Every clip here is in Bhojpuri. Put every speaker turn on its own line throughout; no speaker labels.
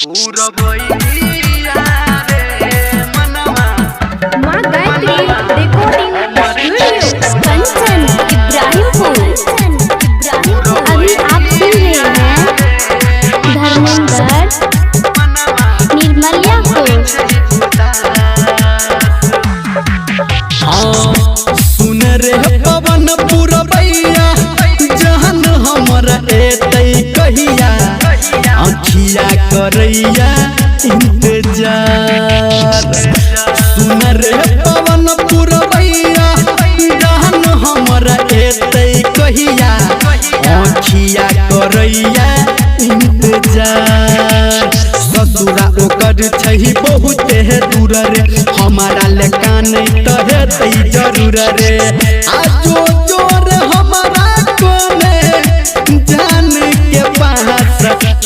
पूरा बइया रे मनवा
माँ गायत्री रिकॉर्डिंग स्टूडियो कंचन इब्राहिमपुर। अभी आप सुन रहे हैं धर्मेंद्र निर्मलिया को।
सुन रे पवन पुरबैया जहन हमर एतै कहिया अखिया करैया इंतजार। सुन रे पवन पुरबैया जहन हमर एतै कहिया अखिया करैया इंतजार। ससुरा ओकर छही बहुते दूर रे हमारा लेका नहीं तो हेतै जरूर रे। आजो जोर हमारा कोने जान के पास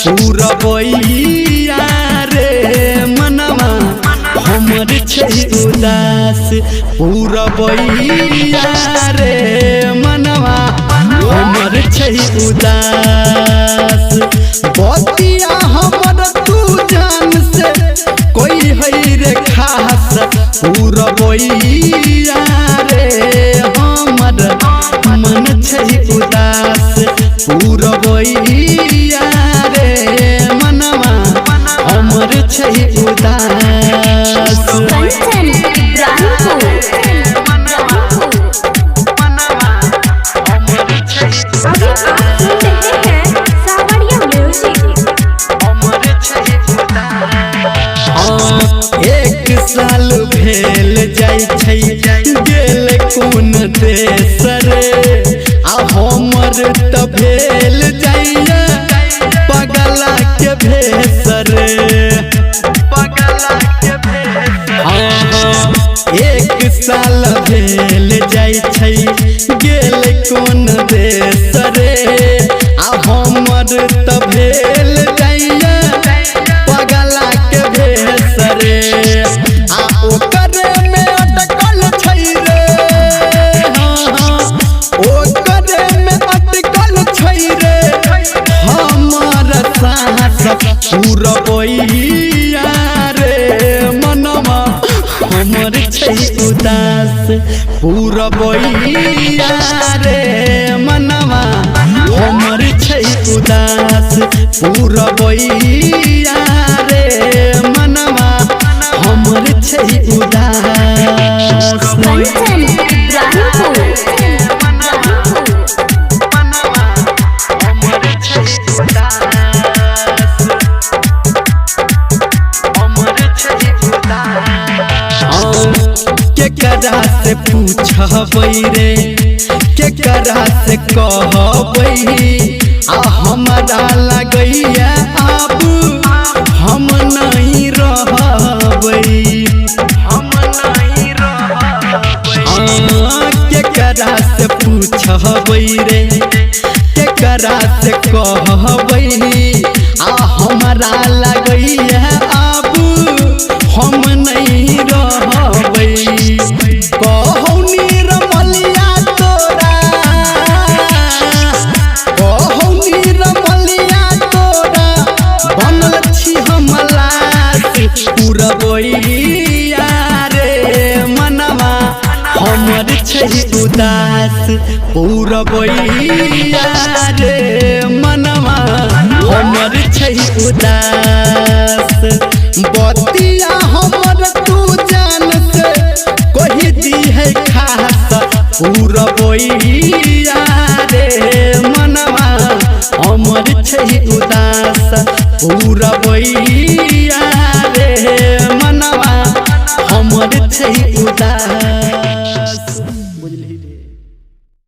पूरा बइया रे मनवा हमर छही उदास। पूरा बइया रे मनवा हमर छही उदास। बतिया हमर तू जान से कोई है रे खास। पूरा बइया रे हमर मन छही उदास। पूरा बइया रे मनवा हमर छही उदास।
कंचन इब्राहिमपुर। अभी आप सुन रहे हैं सावरिया म्यूजिक।
एक साल भेल जाय छै गेल कोन देश रे आ हमर त भेल जाइया पगला के भेस रे। एक साल भेल जाय छै गेल कोन देश रे आ हमर त भेल जाइया पगला के भेस रे। आ ओकर में अटकल छै रे ओकर में अटकल छै रे हमर साहस। पूरा बइया रे मनवा हमर छै उदास। पूरा बइया रे मनवा हमर छै उदास। पूरा बइया रे मनवा हमर छै उदास।
कंचन इब्राहिमपुर।
केकरा से पूछबै रे केकरा से कहबै आ हमरा लगैया अब हम नहीं रहबै। केकरा से पूछबै रे केकरा से कहबै आ हमरा लगैया अब हम नहीं रहबै। कहौ निर्मलिया तोरा कहौ निर्मलिया तोरा बनल छी हम लाश। पूरा बइया रे मनवा हमर छै उदास। पूरा बइया रे मनवा हमर छै उदास। बतिया हमर तू जान से कोई दी है खास। पूरा बइया